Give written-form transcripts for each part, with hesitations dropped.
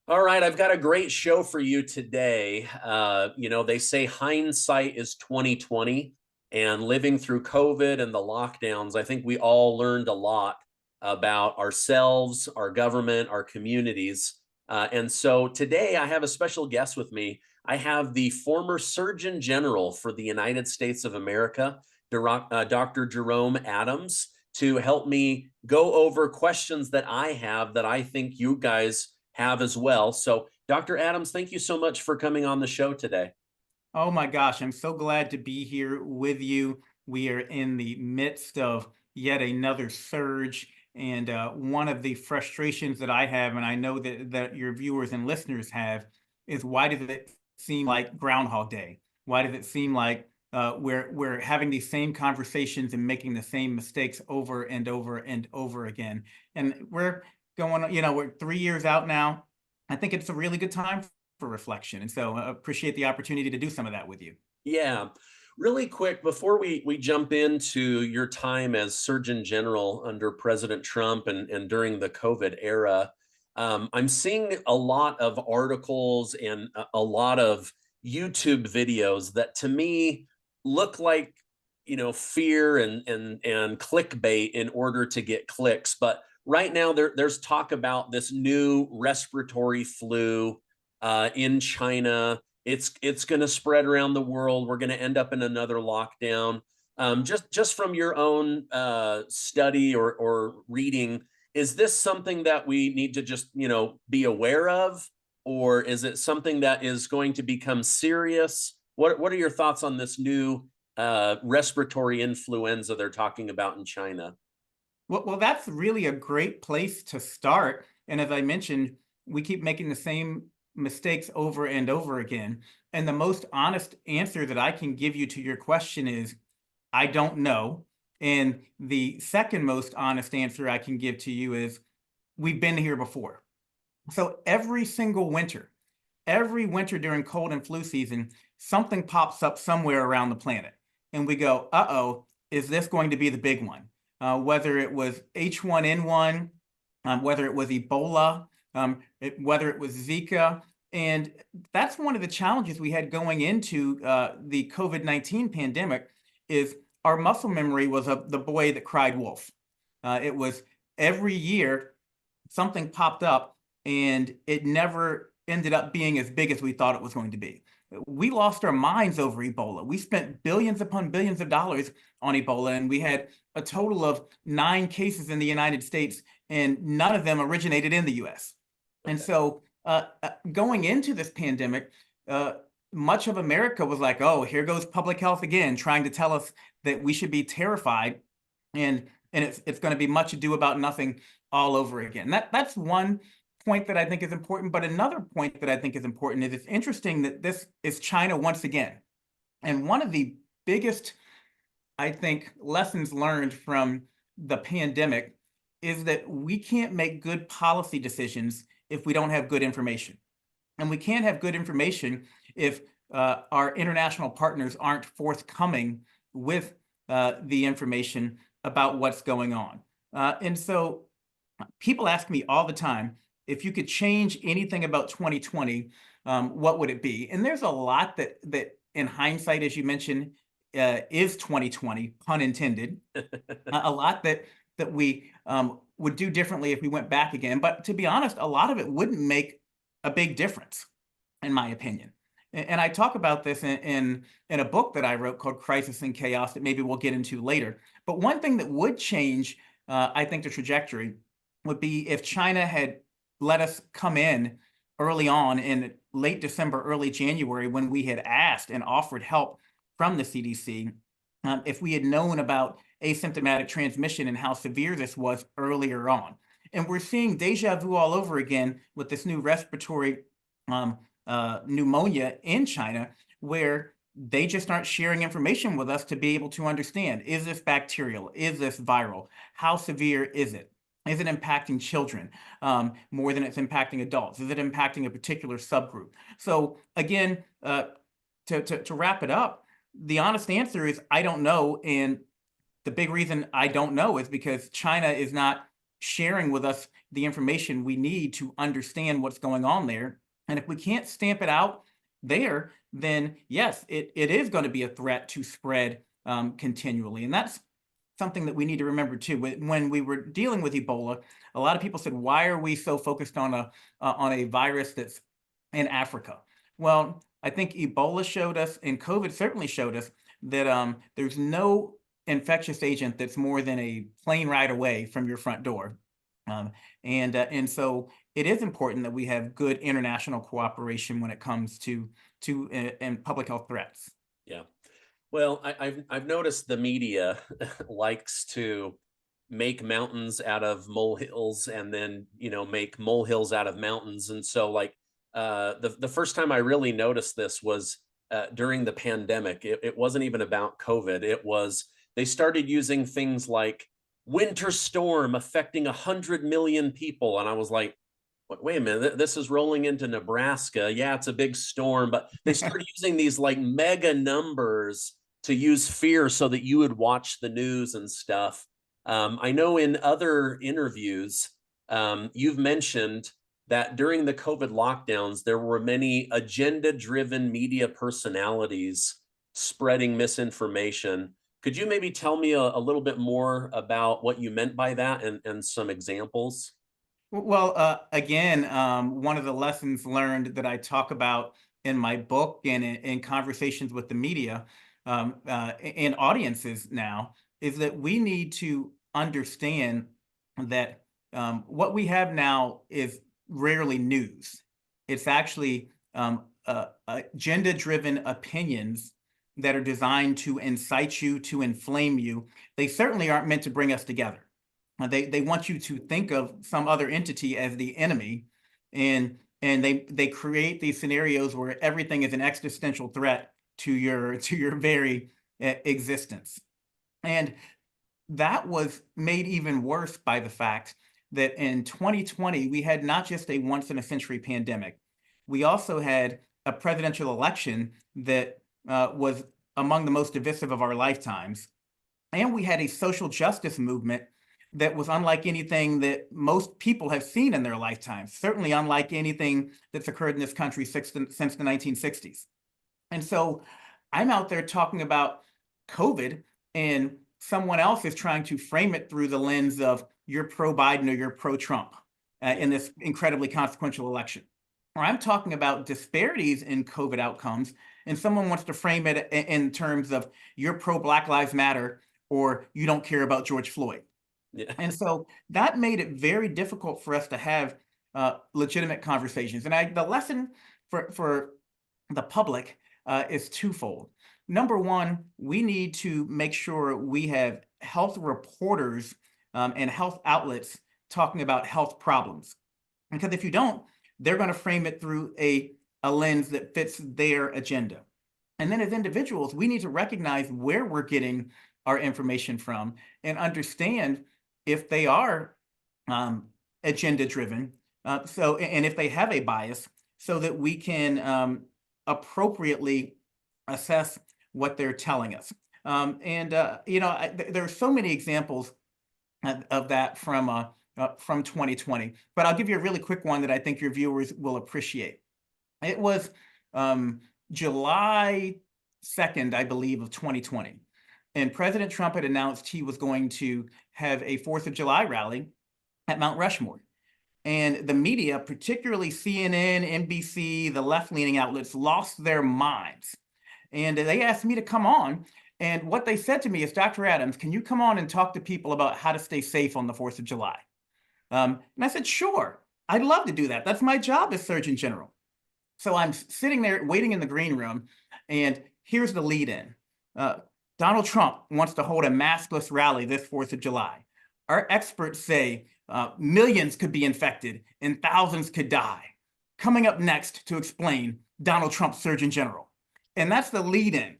All right, I've got a great show for you today. They say hindsight is 2020, and living through COVID and the lockdowns, I think we all learned a lot about ourselves, our government, our communities. And so today I have a special guest with me. I have the former Surgeon General for the United States of America, Dr. Jerome Adams, to help me go over questions that I have that I think you guys have as well. So, Dr. Adams, thank you so much for coming on the show today. Oh my gosh, I'm so glad to be here with you. We are in the midst of yet another surge. And one of the frustrations that I have, and I know that your viewers and listeners have, is why does it seem like Groundhog Day? Why does it seem like we're having these same conversations and making the same mistakes over and over and over again? And we're we're 3 years out now. I think it's a really good time for reflection. And so I appreciate the opportunity to do some of that with you. Yeah. Really quick, before we jump into your time as Surgeon General under President Trump and during the COVID era, I'm seeing a lot of articles and a lot of YouTube videos that to me look like fear and clickbait in order to get clicks. But right now there's talk about this new respiratory flu in China. It's going to spread around the world. We're going to end up in another lockdown. Just from your own study or reading, is this something that we need to just be aware of, or is it something that is going to become serious? What are your thoughts on this new respiratory influenza they're talking about in China? Well, that's really a great place to start. And as I mentioned, we keep making the same mistakes over and over again. And the most honest answer that I can give you to your question is, I don't know. And the second most honest answer I can give to you is, we've been here before. So every winter during cold and flu season, something pops up somewhere around the planet. And we go, uh-oh, is this going to be the big one? Whether it was H1N1, whether it was Ebola, whether it was Zika. And that's one of the challenges we had going into the COVID-19 pandemic is our muscle memory was of the boy that cried wolf. It was every year something popped up and it never ended up being as big as we thought it was going to be. We lost our minds over Ebola. We spent billions upon billions of dollars on Ebola, and we had a total of 9 cases in the United States, and none of them originated in the US. And Okay. so going into this pandemic, much of America was like, oh, here goes public health again, trying to tell us that we should be terrified, and it's going to be much ado about nothing all over again. That's one point that I think is important. But another point that I think is important is it's interesting that this is China once again. And one of the biggest, I think, lessons learned from the pandemic is that we can't make good policy decisions if we don't have good information. And we can't have good information if our international partners aren't forthcoming with the information about what's going on. And so people ask me all the time, if you could change anything about 2020, what would it be? And there's a lot that in hindsight, as you mentioned, is 2020, pun intended. A lot that we would do differently if we went back again. But to be honest, a lot of it wouldn't make a big difference, in my opinion. And I talk about this in a book that I wrote called Crisis and Chaos that maybe we'll get into later. But one thing that would change, I think, the trajectory would be if China had let us come in early on in late December, early January, when we had asked and offered help from the CDC. If we had known about asymptomatic transmission and how severe this was earlier on. And we're seeing deja vu all over again with this new respiratory pneumonia in China, where they just aren't sharing information with us to be able to understand, is this bacterial? Is this viral? How severe is it? Is it impacting children more than it's impacting adults? Is it impacting a particular subgroup? So again, to wrap it up, the honest answer is I don't know. And the big reason I don't know is because China is not sharing with us the information we need to understand what's going on there. And if we can't stamp it out there, then yes, it is going to be a threat to spread continually. And that's something that we need to remember too. When we were dealing with Ebola, a lot of people said, "Why are we so focused on a virus that's in Africa?" Well, I think Ebola showed us, and COVID certainly showed us that there's no infectious agent that's more than a plane ride away from your front door. Um, and so it is important that we have good international cooperation when it comes to and public health threats. Yeah. Well, I've noticed the media likes to make mountains out of molehills, and then make molehills out of mountains. And so, like, the first time I really noticed this was during the pandemic. It wasn't even about COVID. It was, they started using things like winter storm affecting 100 million people, and I was like, wait a minute, this is rolling into Nebraska. Yeah, it's a big storm, but they started using these like mega numbers to use fear so that you would watch the news and stuff. I know in other interviews, you've mentioned that during the COVID lockdowns, there were many agenda driven media personalities spreading misinformation. Could you maybe tell me a little bit more about what you meant by that, and some examples? Well, again, one of the lessons learned that I talk about in my book and in conversations with the media and audiences now is that we need to understand that what we have now is rarely news. It's actually agenda-driven opinions that are designed to incite you, to inflame you. They certainly aren't meant to bring us together. They want you to think of some other entity as the enemy, and they create these scenarios where everything is an existential threat to your very existence. And that was made even worse by the fact that in 2020 we had not just a once in a century pandemic, we also had a presidential election that was among the most divisive of our lifetimes, and we had a social justice movement that was unlike anything that most people have seen in their lifetimes, certainly unlike anything that's occurred in this country since the 1960s. And so I'm out there talking about COVID, and someone else is trying to frame it through the lens of you're pro Biden or you're pro Trump in this incredibly consequential election. Or I'm talking about disparities in COVID outcomes, and someone wants to frame it in terms of you're pro Black Lives Matter or you don't care about George Floyd. Yeah. And so that made it very difficult for us to have legitimate conversations. And the lesson for the public is twofold. Number one, we need to make sure we have health reporters and health outlets talking about health problems. Because if you don't, they're going to frame it through a lens that fits their agenda. And then as individuals, we need to recognize where we're getting our information from and understand if they are agenda driven, and if they have a bias, so that we can appropriately assess what they're telling us. There are so many examples of that from 2020, but I'll give you a really quick one that I think your viewers will appreciate. It was July 2nd, I believe, of 2020. And President Trump had announced he was going to have a 4th of July rally at Mount Rushmore. And the media, particularly CNN, NBC, the left-leaning outlets, lost their minds. And they asked me to come on. And what they said to me is, Dr. Adams, can you come on and talk to people about how to stay safe on the 4th of July? And I said, sure, I'd love to do that. That's my job as Surgeon General. So I'm sitting there waiting in the green room, and here's the lead in. Donald Trump wants to hold a maskless rally this 4th of July. Our experts say millions could be infected and thousands could die. Coming up next to explain, Donald Trump, Surgeon General. And that's the lead in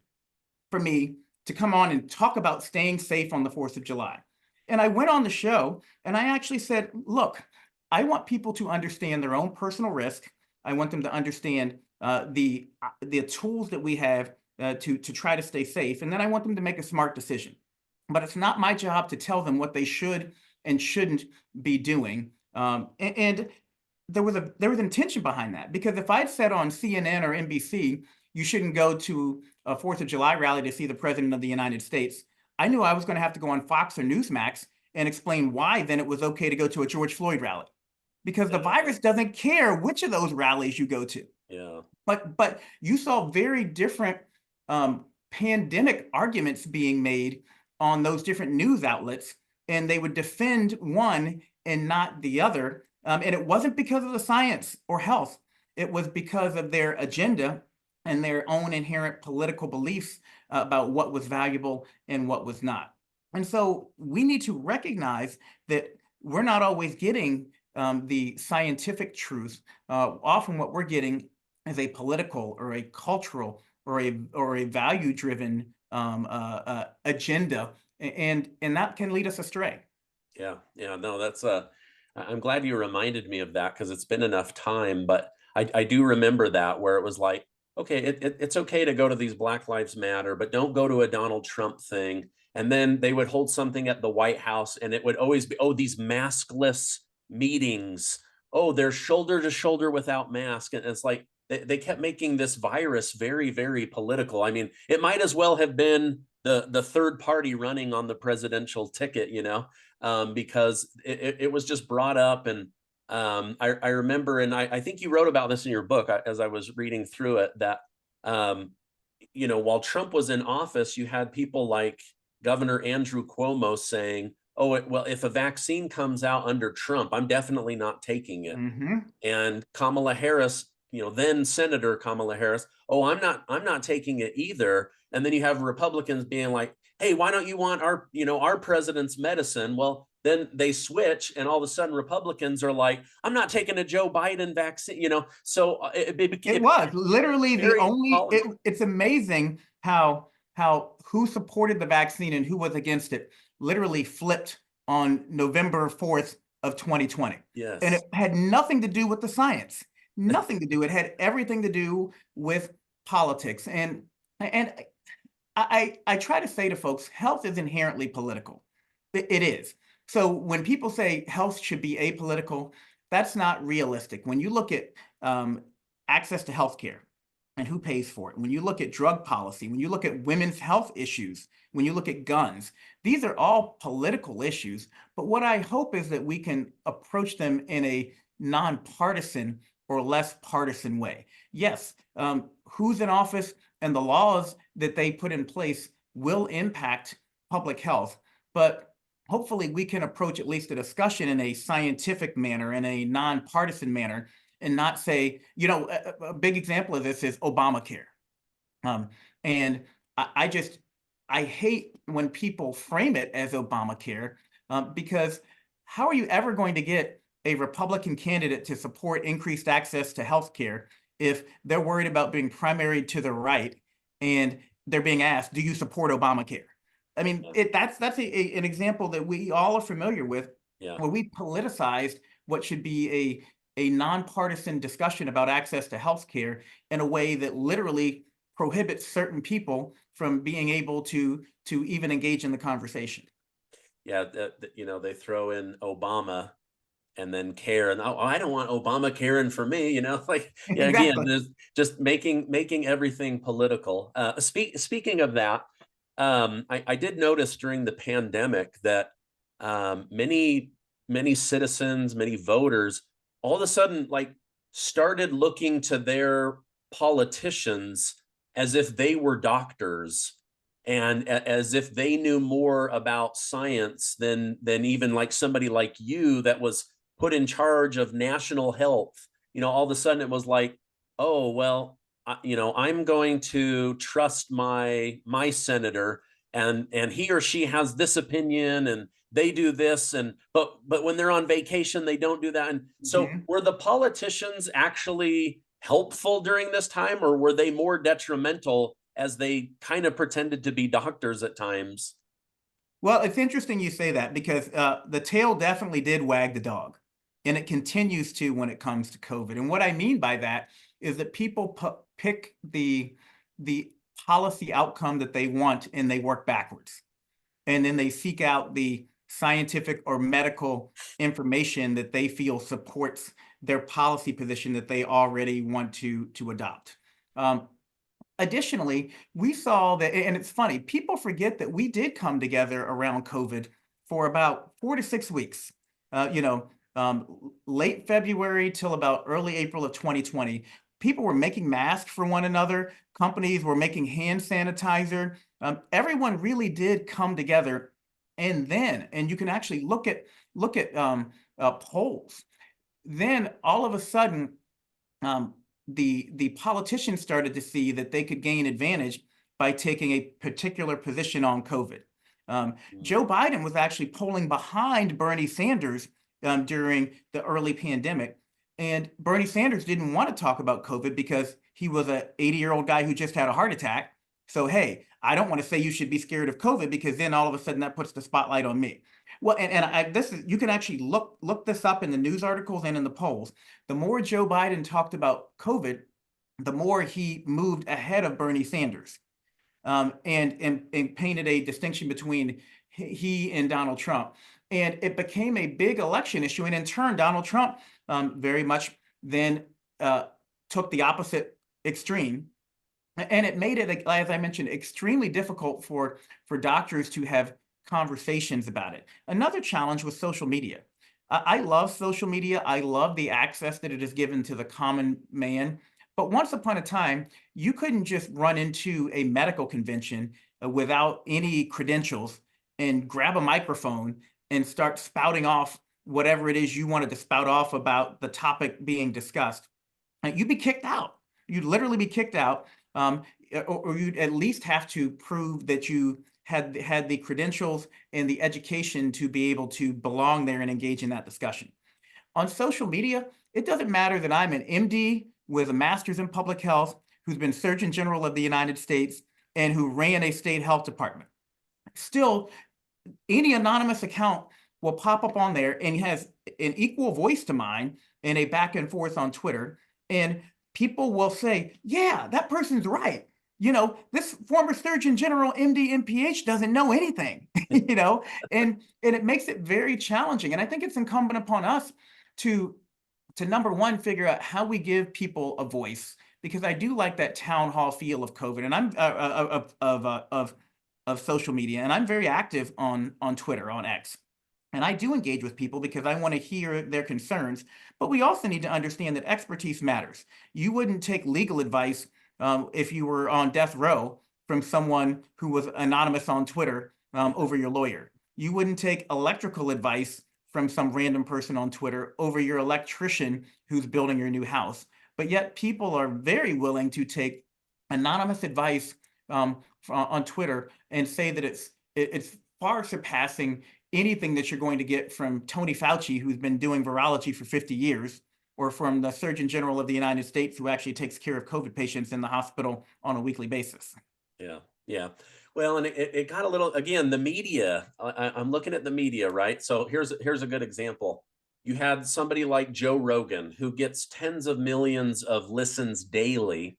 for me to come on and talk about staying safe on the 4th of July. And I went on the show and I actually said, look, I want people to understand their own personal risk. I want them to understand the tools that we have to try to stay safe. And then I want them to make a smart decision. But it's not my job to tell them what they should and shouldn't be doing. And there was intention behind that, because if I'd said on CNN or NBC, you shouldn't go to a 4th of July rally to see the president of the United States, I knew I was going to have to go on Fox or Newsmax and explain why then it was okay to go to a George Floyd rally, because the Yeah. virus doesn't care which of those rallies you go to. Yeah. But you saw very different pandemic arguments being made on those different news outlets, and they would defend one and not the other. And it wasn't because of the science or health; it was because of their agenda and their own inherent political beliefs about what was valuable and what was not. And so we need to recognize that we're not always getting the scientific truth. Often, what we're getting is a political or a cultural or a value driven agenda, and that can lead us astray. Yeah, yeah, no, that's I'm glad you reminded me of that because it's been enough time, but I do remember that where it was like, okay, it's okay to go to these Black Lives Matter, but don't go to a Donald Trump thing. And then they would hold something at the White House, and it would always be, oh, these maskless meetings. Oh, they're shoulder to shoulder without mask, and it's like they kept making this virus very, very political. I mean, it might as well have been the third party running on the presidential ticket, because it was just brought up. And I remember, and I think you wrote about this in your book as I was reading through it, that while Trump was in office, you had people like Governor Andrew Cuomo saying, oh, well, if a vaccine comes out under Trump, I'm definitely not taking it. Mm-hmm. And Kamala Harris, then Senator Kamala Harris, oh, I'm not taking it either. And then you have Republicans being like, hey, why don't you want our president's medicine? Well, then they switch, and all of a sudden Republicans are like, I'm not taking a Joe Biden vaccine. So It was literally the very only. It's amazing how who supported the vaccine and who was against it literally flipped on November 4th of 2020, and yes. it had nothing to do with the science, nothing to do. It had everything to do with politics, and I try to say to folks, health is inherently political. It is. So when people say health should be apolitical, that's not realistic. When you look at access to healthcare and who pays for it, when you look at drug policy, when you look at women's health issues, when you look at guns, these are all political issues. But what I hope is that we can approach them in a nonpartisan or less partisan way. Yes, who's in office and the laws that they put in place will impact public health, but hopefully we can approach at least a discussion in a scientific manner, in a nonpartisan manner, and not say, a big example of this is Obamacare. And I hate when people frame it as Obamacare, because how are you ever going to get a Republican candidate to support increased access to health care if they're worried about being primaried to the right and they're being asked, do you support Obamacare? I mean, that's an example that we all are familiar with, Yeah. where we politicized what should be a nonpartisan discussion about access to health care in a way that literally prohibits certain people from being able to even engage in the conversation. Yeah, they throw in Obama and then care, and oh, I don't want Obama caring for me, like, yeah, again, Exactly. there's just making everything political. Speaking of that, I did notice during the pandemic that many citizens, many voters, all of a sudden, like, started looking to their politicians as if they were doctors, and as if they knew more about science than even like somebody like you that was put in charge of national health. All of a sudden it was like, oh, well, I'm going to trust my senator, and he or she has this opinion, and they do this, and but when they're on vacation they don't do that. And so Mhm. were the politicians actually helpful during this time, or were they more detrimental as they kind of pretended to be doctors at times? Well, it's interesting you say that, because the tail definitely did wag the dog, and it continues to when it comes to COVID. And what I mean by that is that people pick the policy outcome that they want, and they work backwards, and then they seek out scientific or medical information that they feel supports their policy position that they already want to adopt. Additionally, we saw that, and it's funny, people forget that we did come together around COVID for about 4 to 6 weeks. Late February till about early April of 2020, people were making masks for one another. Companies were making hand sanitizer. Everyone really did come together, and you can actually look at polls. Then all of a sudden, the politicians started to see that they could gain advantage by taking a particular position on COVID. Mm. Joe Biden was actually polling behind Bernie Sanders during the early pandemic, and Bernie Sanders didn't want to talk about COVID because he was a 80-year-old guy who just had a heart attack. So hey, I don't want to say you should be scared of COVID because then all of a sudden that puts the spotlight on me. Well, this is, you can actually look this up in the news articles and in the polls. The more Joe Biden talked about COVID, the more he moved ahead of Bernie Sanders, and painted a distinction between he and Donald Trump. And it became a big election issue. And in turn, Donald Trump very much then took the opposite extreme. And it made it, as I mentioned, extremely difficult for doctors to have conversations about it. Another challenge was social media. I love social media. I love the access that it has given to the common man. But once upon a time, you couldn't just run into a medical convention without any credentials and grab a microphone and start spouting off whatever it is you wanted to spout off about the topic being discussed. You'd be kicked out. You'd literally be kicked out, or you'd at least have to prove that you had the credentials and the education to be able to belong there and engage in that discussion. On social media, it doesn't matter that I'm an MD with a master's in public health who's been Surgeon General of the United States and who ran a state health department. Still, any anonymous account will pop up on there and has an equal voice to mine in a back and forth on Twitter. And people will say, yeah, that person's right. This former Surgeon General, MD, MPH doesn't know anything, and it makes it very challenging. And I think it's incumbent upon us to number one, figure out how we give people a voice, because I do like that town hall feel of COVID, and I'm of social media, and I'm very active on Twitter, on X. And I do engage with people because I want to hear their concerns, but we also need to understand that expertise matters. You wouldn't take legal advice if you were on death row from someone who was anonymous on Twitter over your lawyer. You wouldn't take electrical advice from some random person on Twitter over your electrician who's building your new house. But yet people are very willing to take anonymous advice on Twitter and say that it's far surpassing anything that you're going to get from Tony Fauci, who's been doing virology for 50 years, or from the Surgeon General of the United States, who actually takes care of COVID patients in the hospital on a weekly basis. Yeah, yeah. Well, and it got a little, again, the media, I'm looking at the media, right? So here's a good example. You had somebody like Joe Rogan, who gets tens of millions of listens daily,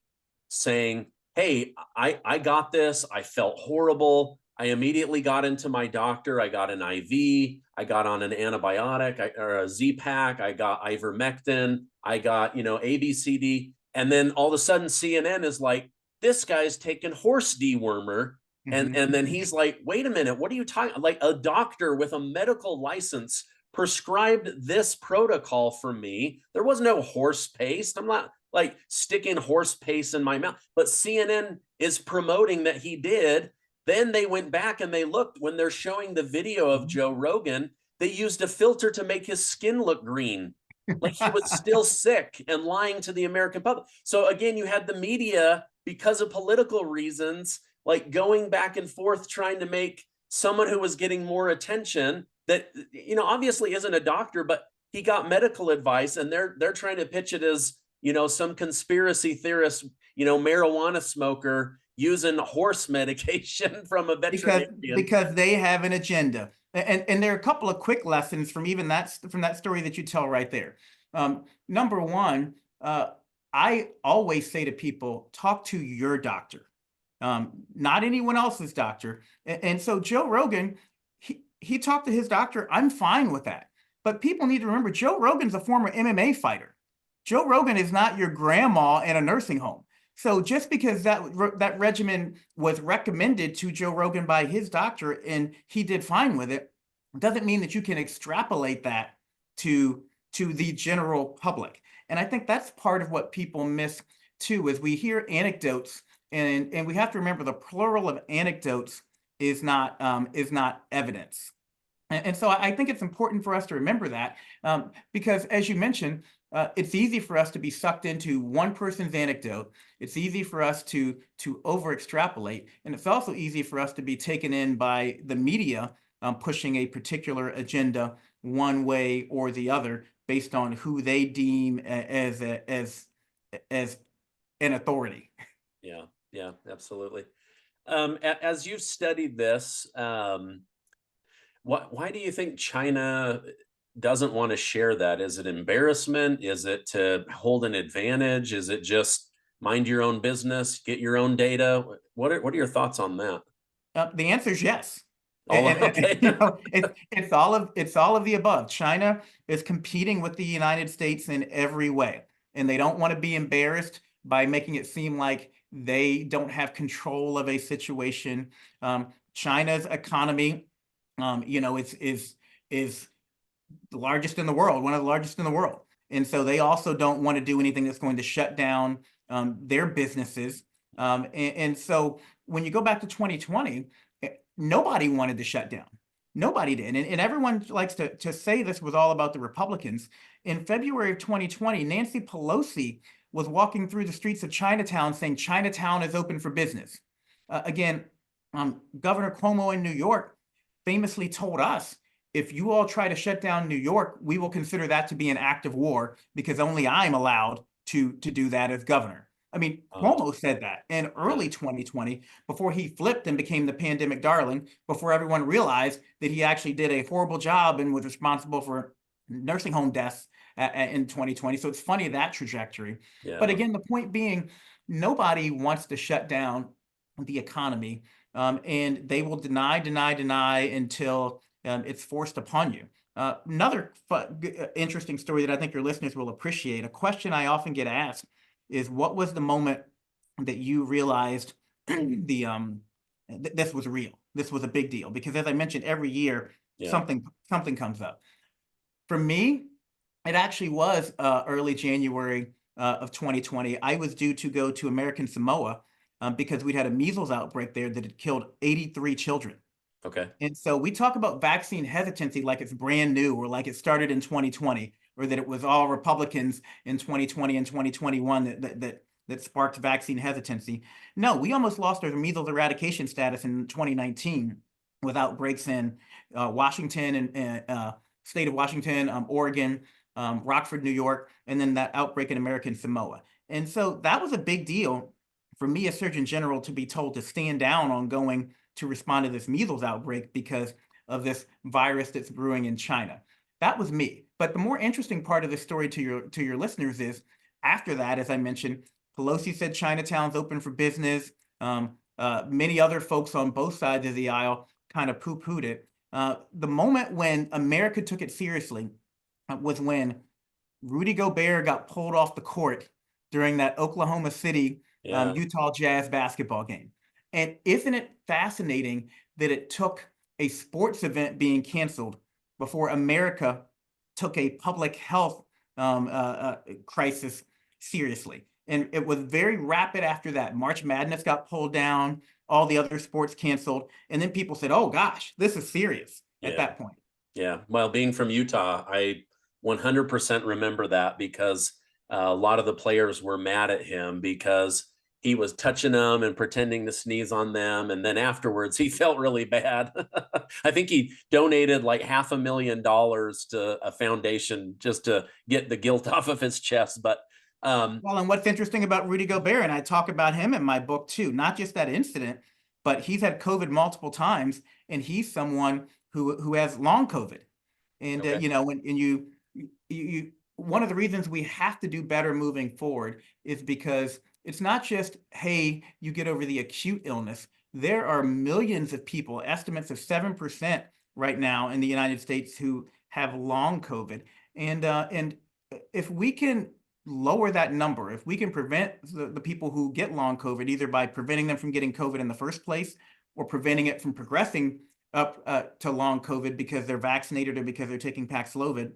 saying, hey, I got this. I felt horrible. I immediately got into my doctor. I got an IV. I got on an antibiotic or a Z-Pak. I got ivermectin. I got, ABCD. And then all of a sudden CNN is like, this guy's taking horse dewormer. And then he's like, wait a minute, what are you talking? Like, a doctor with a medical license prescribed this protocol for me. There was no horse paste. I'm not like sticking horse paste in my mouth, but CNN is promoting that he did. Then they went back and they looked, when they're showing the video of Joe Rogan, they used a filter to make his skin look green. Like he was still sick and lying to the American public. So again, you had the media, because of political reasons, like going back and forth, trying to make someone who was getting more attention that, obviously isn't a doctor, but he got medical advice, and they're trying to pitch it as, some conspiracy theorist, marijuana smoker using horse medication from a veterinarian. Because they have an agenda. And there are a couple of quick lessons from even from that story that you tell right there. Number one, I always say to people, talk to your doctor, not anyone else's doctor. And so Joe Rogan, he talked to his doctor. I'm fine with that. But people need to remember Joe Rogan's a former MMA fighter. Joe Rogan is not your grandma in a nursing home. So just because that regimen was recommended to Joe Rogan by his doctor and he did fine with it, doesn't mean that you can extrapolate that to the general public. And I think that's part of what people miss too, is we hear anecdotes, and we have to remember the plural of anecdotes is not evidence. And so I think it's important for us to remember that, because as you mentioned, it's easy for us to be sucked into one person's anecdote. It's easy for us to over extrapolate, and it's also easy for us to be taken in by the media pushing a particular agenda one way or the other based on who they deem as an authority. Yeah, yeah, absolutely. As you've studied this, why do you think China doesn't want to share that? Is it embarrassment? Is it to hold an advantage? Is it just mind your own business, get your own data? What are your thoughts on that? The answer is yes. Oh, okay. It's all of the above. China is competing with the United States in every way, and they don't want to be embarrassed by making it seem like they don't have control of a situation. China's economy, is the largest in the world, one of the largest in the world, and so they also don't want to do anything that's going to shut down their businesses. And so when you go back to 2020, nobody wanted to shut down. Nobody did. And everyone likes to say this was all about the Republicans. In February of 2020, Nancy Pelosi was walking through the streets of Chinatown saying Chinatown is open for business. Again, Governor Cuomo in New York famously told us, if you all try to shut down New York, we will consider that to be an act of war because only I'm allowed to do that as governor. I mean, Oh, Cuomo said that in yeah, early 2020 before he flipped and became the pandemic darling, before everyone realized that he actually did a horrible job and was responsible for nursing home deaths in 2020. So it's funny that trajectory. But yeah, again, the point being, nobody wants to shut down the economy, and they will deny until it's forced upon you. Another interesting story that I think your listeners will appreciate, a question I often get asked is, what was the moment that you realized this was real? This was a big deal, because as I mentioned, every year yeah. something comes up. For me, it actually was early January of 2020. I was due to go to American Samoa because we'd had a measles outbreak there that had killed 83 children. Okay. And so we talk about vaccine hesitancy like it's brand new, or like it started in 2020, or that it was all Republicans in 2020 and 2021 that sparked vaccine hesitancy. No, we almost lost our measles eradication status in 2019 with outbreaks in Washington and state of Washington, Oregon, Rockford, New York, and then that outbreak in American Samoa. And so that was a big deal for me as Surgeon General to be told to stand down on going to respond to this measles outbreak because of this virus that's brewing in China. That was me. But the more interesting part of the story to your listeners is, after that, as I mentioned, Pelosi said Chinatown's open for business. Many other folks on both sides of the aisle kind of poo-pooed it. The moment when America took it seriously was when Rudy Gobert got pulled off the court during that Oklahoma City Yeah. Utah Jazz basketball game. And isn't it fascinating that it took a sports event being canceled before America took a public health crisis seriously? And it was very rapid after that. March Madness got pulled down, all the other sports canceled. And then people said, oh gosh, this is serious at Yeah. that point. Yeah. Well, being from Utah, I 100% remember that because a lot of the players were mad at him because he was touching them and pretending to sneeze on them. And then afterwards, he felt really bad. I think he donated like $500,000 to a foundation just to get the guilt off of his chest. But Well, and what's interesting about Rudy Gobert, and I talk about him in my book too, not just that incident, but he's had COVID multiple times, and he's someone who has long COVID. And okay. and you one of the reasons we have to do better moving forward is because it's not just, hey, you get over the acute illness. There are millions of people, estimates of 7% right now in the United States who have long COVID. And if we can lower that number, if we can prevent the people who get long COVID, either by preventing them from getting COVID in the first place or preventing it from progressing up to long COVID because they're vaccinated or because they're taking Paxlovid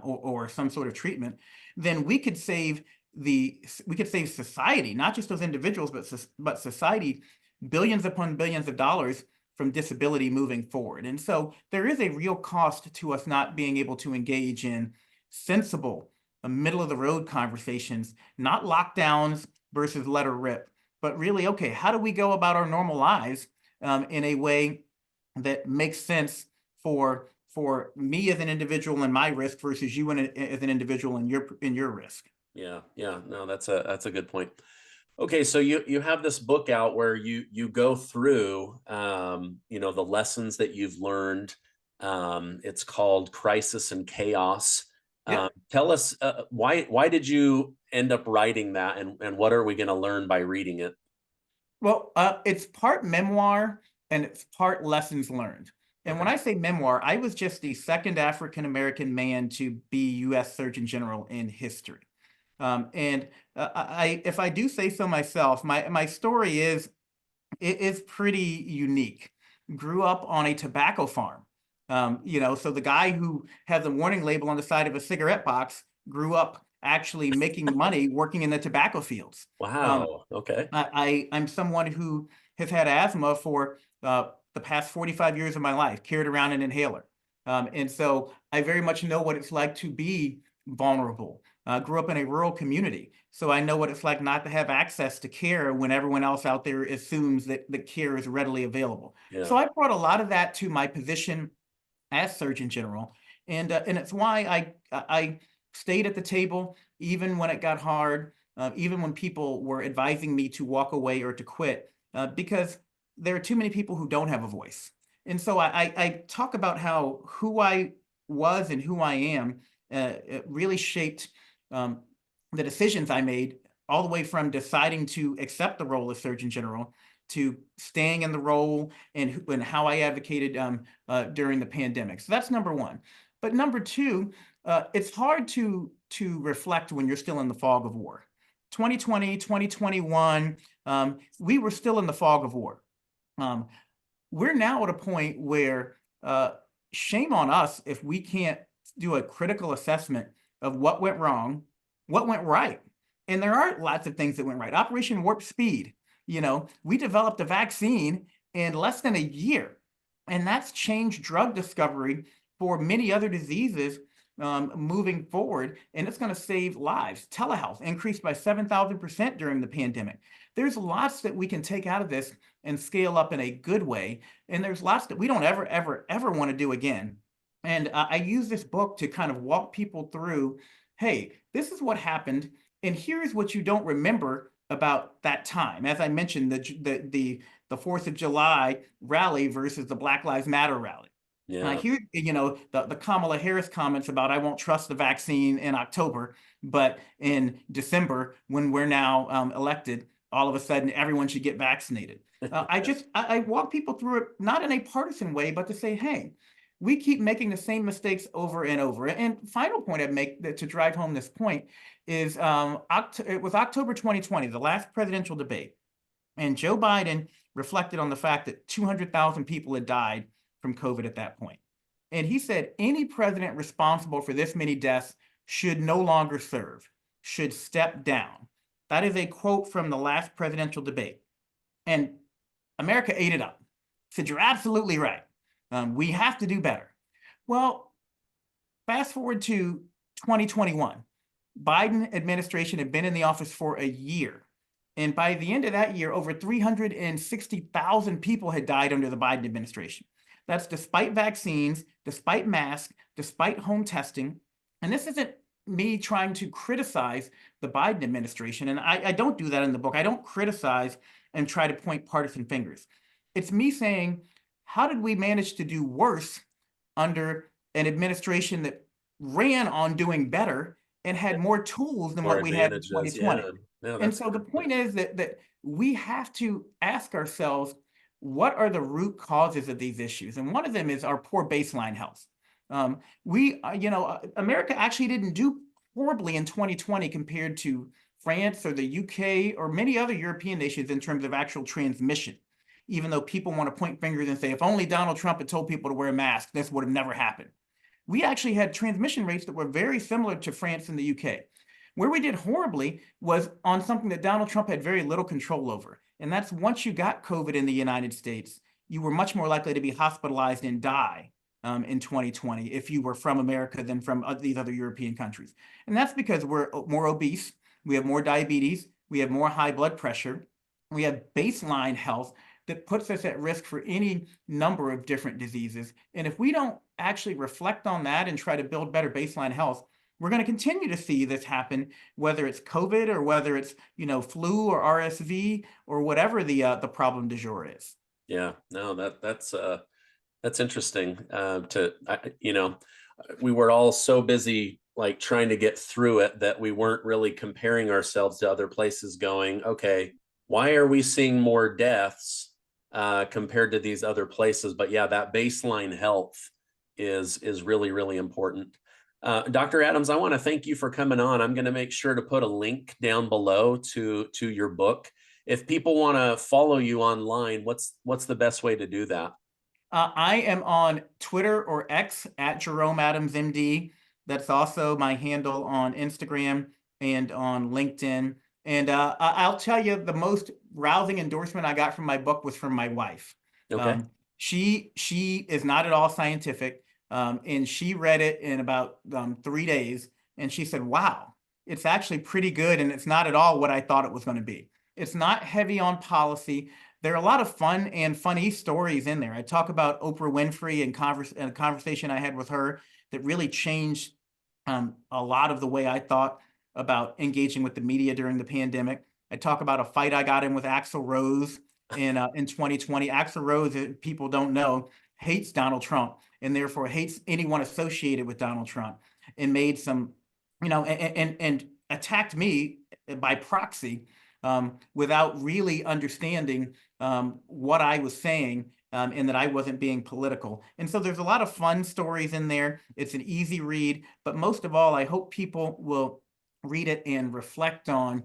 or some sort of treatment, then we could save society, not just those individuals, but society, billions upon billions of dollars from disability moving forward. And so there is a real cost to us not being able to engage in sensible, middle of the road conversations, not lockdowns versus let her rip, but really, okay, how do we go about our normal lives in a way that makes sense for me as an individual and my risk versus you as an individual and your risk. Yeah, yeah. No, that's a good point. Okay, so you have this book out where you go through the lessons that you've learned. It's called Crisis and Chaos. Yeah. Tell us why did you end up writing that, and what are we going to learn by reading it? Well, it's part memoir and it's part lessons learned. And Okay. when I say memoir, I was just the second African American man to be U.S. Surgeon General in history. And if I do say so myself, my story is pretty unique. Grew up on a tobacco farm. So the guy who has a warning label on the side of a cigarette box grew up actually making money working in the tobacco fields. Um, Wow. Okay. I'm someone who has had asthma for the past 45 years of my life, carried around an inhaler. And so I very much know what it's like to be vulnerable. Grew up in a rural community, so I know what it's like not to have access to care when everyone else out there assumes that the care is readily available. Yeah. So I brought a lot of that to my position as Surgeon General, and it's why I stayed at the table even when it got hard, even when people were advising me to walk away or to quit, because there are too many people who don't have a voice. And so I talk about how who I was and who I am it really shaped um, the decisions I made, all the way from deciding to accept the role of Surgeon General to staying in the role and how I advocated during the pandemic. So that's number one. But number two, it's hard to reflect when you're still in the fog of war. 2020, 2021, we were still in the fog of war. Um, we're now at a point where shame on us if we can't do a critical assessment of what went wrong, what went right. And there are lots of things that went right. Operation Warp Speed, we developed a vaccine in less than a year, and that's changed drug discovery for many other diseases moving forward, and it's going to save lives. Telehealth increased by 7,000% during the pandemic. There's lots that we can take out of this and scale up in a good way, and there's lots that we don't ever want to do again. And I use this book to kind of walk people through, hey, this is what happened, and here's what you don't remember about that time. As I mentioned, the 4th of July rally versus the Black Lives Matter rally. I Yeah. hear, the Kamala Harris comments about I won't trust the vaccine in October, but in December, when we're now elected, all of a sudden everyone should get vaccinated. I walk people through it, not in a partisan way, but to say, hey, we keep making the same mistakes over and over. And final point I'd make to drive home this point is it was October 2020, the last presidential debate. And Joe Biden reflected on the fact that 200,000 people had died from COVID at that point. And he said any president responsible for this many deaths should no longer serve, should step down. That is a quote from the last presidential debate. And America ate it up. Said, you're absolutely right. We have to do better. Well, fast forward to 2021. Biden administration had been in the office for a year. And by the end of that year, over 360,000 people had died under the Biden administration. That's despite vaccines, despite masks, despite home testing. And this isn't me trying to criticize the Biden administration. And I don't do that in the book. I don't criticize and try to point partisan fingers. It's me saying, how did we manage to do worse under an administration that ran on doing better and had more tools than More what we had in advantages. Yeah. 2020? Yeah, And that's a so the good point. point is that we have to ask ourselves, what are the root causes of these issues? And one of them is our poor baseline health. America actually didn't do horribly in 2020 compared to France or the UK or many other European nations in terms of actual transmission. Even though people want to point fingers and say, if only Donald Trump had told people to wear masks, this would have never happened. We actually had transmission rates that were very similar to France and the UK. Where we did horribly was on something that Donald Trump had very little control over. And that's once you got COVID in the United States, you were much more likely to be hospitalized and die in 2020 if you were from America than from these other European countries. And that's because we're more obese, we have more diabetes, we have more high blood pressure, we have baseline health that puts us at risk for any number of different diseases. And if we don't actually reflect on that and try to build better baseline health, we're going to continue to see this happen, whether it's COVID or whether it's flu or RSV or whatever the problem du jour is. Yeah, no, that's interesting. We were all so busy like trying to get through it that we weren't really comparing ourselves to other places. Going, okay, why are we seeing more deaths compared to these other places? But yeah, that baseline health is really, really important. Dr. Adams, I want to thank you for coming on. I'm going to make sure to put a link down below to your book. If people want to follow you online, what's the best way to do that? I am on Twitter or X at Jerome Adams MD. That's also my handle on Instagram and on LinkedIn. And I'll tell you, the most rousing endorsement I got from my book was from my wife. Okay. She is not at all scientific, and she read it in about 3 days, and she said, "Wow, it's actually pretty good, and it's not at all what I thought it was going to be. It's not heavy on policy. There are a lot of fun and funny stories in there. I talk about Oprah Winfrey and a conversation I had with her that really changed a lot of the way I thought about engaging with the media during the pandemic. I talk about a fight I got in with Axl Rose in 2020. Axl Rose, people don't know, hates Donald Trump and therefore hates anyone associated with Donald Trump, and made some, and attacked me by proxy without really understanding what I was saying, and that I wasn't being political. And so there's a lot of fun stories in there. It's an easy read, but most of all, I hope people will read it and reflect on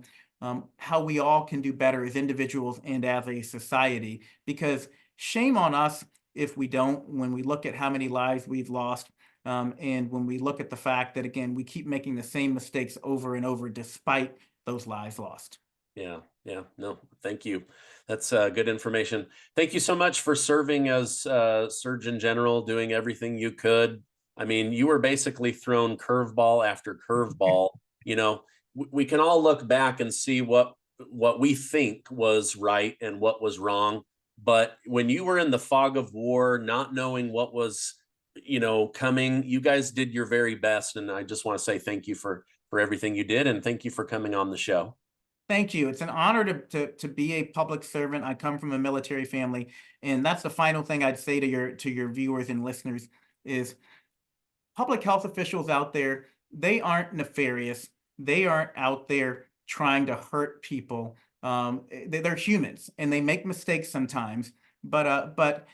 how we all can do better as individuals and as a society, because shame on us if we don't, when we look at how many lives we've lost. And when we look at the fact that, again, we keep making the same mistakes over and over despite those lives lost. Yeah, yeah, no, thank you. That's good information. Thank you so much for serving as Surgeon General, doing everything you could. I mean, you were basically thrown curveball after curveball. We can all look back and see what we think was right and what was wrong. But when you were in the fog of war, not knowing what was, coming, you guys did your very best. And I just want to say thank you for everything you did, and thank you for coming on the show. Thank you. It's an honor to be a public servant. I come from a military family, and that's the final thing I'd say to your viewers and listeners is public health officials out there, they aren't nefarious. They aren't out there trying to hurt people. They're humans and they make mistakes sometimes, but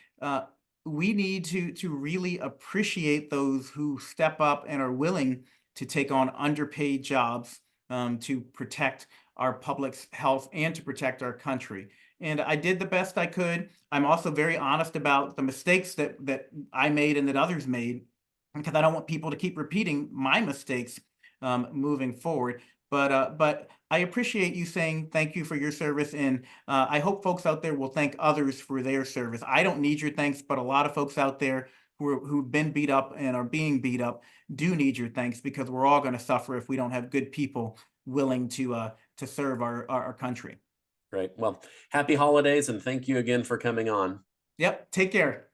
we need to really appreciate those who step up and are willing to take on underpaid jobs to protect our public's health and to protect our country. And I did the best I could. I'm also very honest about the mistakes that I made and that others made, because I don't want people to keep repeating my mistakes moving forward. But I appreciate you saying thank you for your service, and I hope folks out there will thank others for their service. I don't need your thanks, but a lot of folks out there who've been beat up and are being beat up do need your thanks, because we're all going to suffer if we don't have good people willing to serve our country. Great. Well, happy holidays, and thank you again for coming on. Yep. Take care.